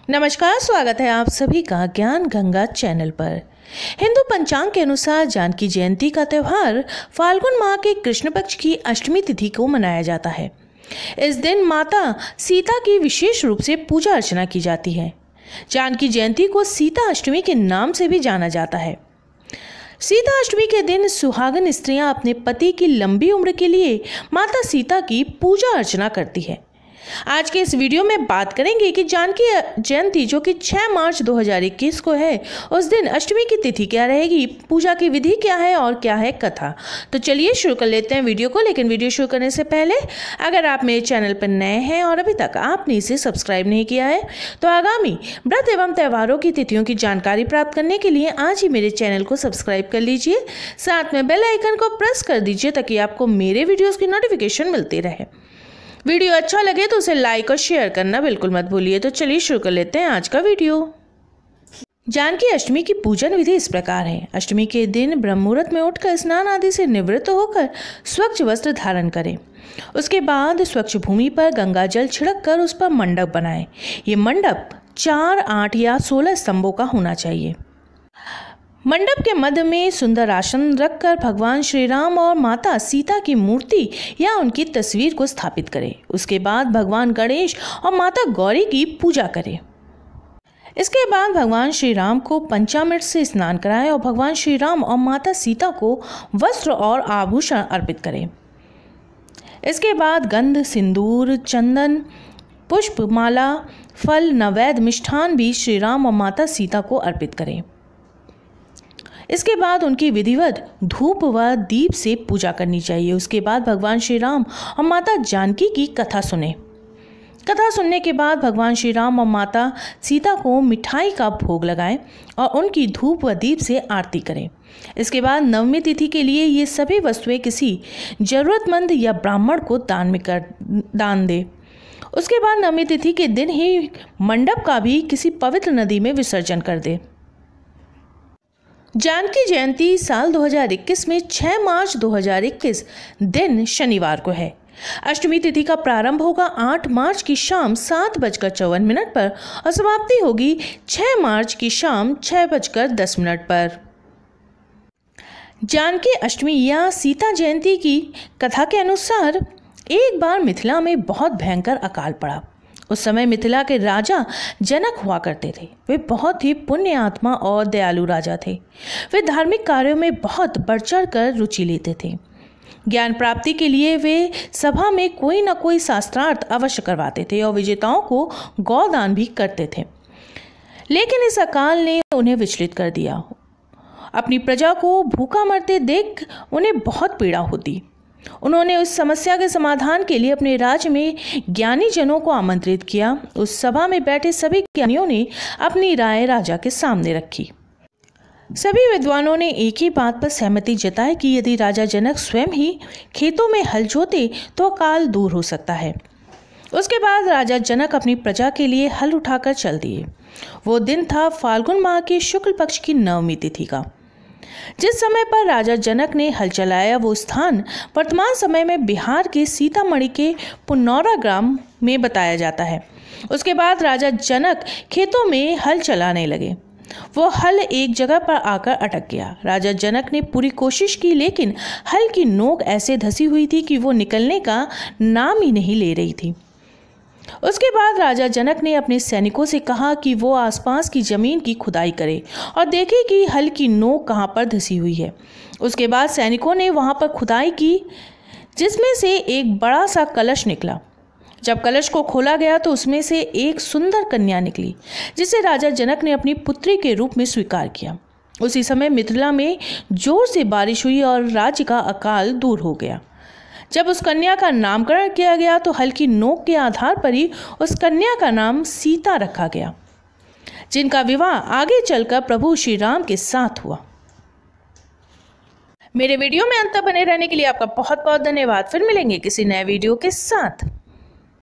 नमस्कार, स्वागत है आप सभी का ज्ञान गंगा चैनल पर। हिंदू पंचांग के अनुसार जानकी जयंती का त्यौहार फाल्गुन माह के कृष्ण पक्ष की अष्टमी तिथि को मनाया जाता है। इस दिन माता सीता की विशेष रूप से पूजा अर्चना की जाती है। जानकी जयंती को सीता अष्टमी के नाम से भी जाना जाता है। सीता अष्टमी के दिन सुहागन स्त्रियां अपने पति की लंबी उम्र के लिए माता सीता की पूजा अर्चना करती है। आज के इस वीडियो में बात करेंगे कि जानकी जयंती जो कि 6 मार्च 2021 को है, उस दिन अष्टमी की तिथि क्या रहेगी, पूजा की विधि क्या है और क्या है कथा। तो चलिए शुरू कर लेते हैं वीडियो को। लेकिन वीडियो शुरू करने से पहले अगर आप मेरे चैनल पर नए हैं और अभी तक आपने इसे सब्सक्राइब नहीं किया है तो आगामी व्रत एवं त्योहारों की तिथियों की जानकारी प्राप्त करने के लिए आज ही मेरे चैनल को सब्सक्राइब कर लीजिए। साथ में बेल आइकन को प्रेस कर दीजिए ताकि आपको मेरे वीडियोज़ की नोटिफिकेशन मिलती रहे। वीडियो अच्छा लगे तो उसे लाइक और शेयर करना बिल्कुल मत भूलिए। तो चलिए शुरू कर लेते हैं आज का वीडियो। जानकी अष्टमी की पूजन विधि इस प्रकार है। अष्टमी के दिन ब्रह्म मुहूर्त में उठकर स्नान आदि से निवृत्त होकर स्वच्छ वस्त्र धारण करें। उसके बाद स्वच्छ भूमि पर गंगा जल छिड़क कर उस पर मंडप बनाएं। ये मंडप 4, 8 या 16 स्तंभों का होना चाहिए। मंडप के मध्य में सुंदर आसन रखकर भगवान श्री राम और माता सीता की मूर्ति या उनकी तस्वीर को स्थापित करें। उसके बाद भगवान गणेश और माता गौरी की पूजा करें। इसके बाद भगवान श्री राम को पंचामृत से स्नान कराएं और भगवान श्री राम और माता सीता को वस्त्र और आभूषण अर्पित करें। इसके बाद गंध, सिंदूर, चंदन, पुष्प, माला, फल, नैवेद्य, मिष्ठान भी श्री राम और माता सीता को अर्पित करें। इसके बाद उनकी विधिवत धूप व दीप से पूजा करनी चाहिए। उसके बाद भगवान श्री राम और माता जानकी की कथा सुने। कथा सुनने के बाद भगवान श्री राम और माता सीता को मिठाई का भोग लगाएं और उनकी धूप व दीप से आरती करें। इसके बाद नवमी तिथि के लिए ये सभी वस्तुएं किसी जरूरतमंद या ब्राह्मण को दान दे। उसके बाद नवमी तिथि के दिन ही मंडप का भी किसी पवित्र नदी में विसर्जन कर दे। जानकी जयंती साल 2021 में 6 मार्च 2021 दिन शनिवार को है। अष्टमी तिथि का प्रारंभ होगा 8 मार्च की शाम 7:54 पर और समाप्ति होगी 6 मार्च की शाम 6:10 पर। जानकी अष्टमी या सीता जयंती की कथा के अनुसार एक बार मिथिला में बहुत भयंकर अकाल पड़ा। उस समय मिथिला के राजा जनक हुआ करते थे। वे बहुत ही पुण्य आत्मा और दयालु राजा थे। वे धार्मिक कार्यों में बहुत बढ़ चढ़ कर रुचि लेते थे। ज्ञान प्राप्ति के लिए वे सभा में कोई न कोई शास्त्रार्थ अवश्य करवाते थे और विजेताओं को गौदान भी करते थे। लेकिन इस अकाल ने उन्हें विचलित कर दिया। अपनी प्रजा को भूखा मरते देख उन्हें बहुत पीड़ा होती। उन्होंने उस समस्या के समाधान के लिए अपने राज्य में ज्ञानी जनों को आमंत्रित किया। उस सभा में बैठे सभी ज्ञानियों ने अपनी राय राजा के सामने रखी। सभी विद्वानों ने एक ही बात पर सहमति जताई कि यदि राजा जनक स्वयं ही खेतों में हल जोते तो अकाल दूर हो सकता है। उसके बाद राजा जनक अपनी प्रजा के लिए हल उठाकर चल दिए। वो दिन था फाल्गुन माह के शुक्ल पक्ष की नवमी तिथि का। जिस समय पर राजा जनक ने हल चलाया वो स्थान वर्तमान समय में बिहार के सीतामढ़ी के पुनौरा ग्राम में बताया जाता है। उसके बाद राजा जनक खेतों में हल चलाने लगे। वो हल एक जगह पर आकर अटक गया। राजा जनक ने पूरी कोशिश की लेकिन हल की नोक ऐसे धसी हुई थी कि वो निकलने का नाम ही नहीं ले रही थी। उसके बाद राजा जनक ने अपने सैनिकों से कहा कि वो आसपास की जमीन की खुदाई करे और देखे कि हल की नोक कहाँ पर धसी हुई है। उसके बाद सैनिकों ने वहाँ पर खुदाई की जिसमें से एक बड़ा सा कलश निकला। जब कलश को खोला गया तो उसमें से एक सुंदर कन्या निकली जिसे राजा जनक ने अपनी पुत्री के रूप में स्वीकार किया। उसी समय मिथिला में जोर से बारिश हुई और राज्य का अकाल दूर हो गया। जब उस कन्या का नामकरण किया गया तो हल की नोक के आधार पर ही उस कन्या का नाम सीता रखा गया, जिनका विवाह आगे चलकर प्रभु श्री राम के साथ हुआ। मेरे वीडियो में अंत तक बने रहने के लिए आपका बहुत बहुत धन्यवाद। फिर मिलेंगे किसी नए वीडियो के साथ।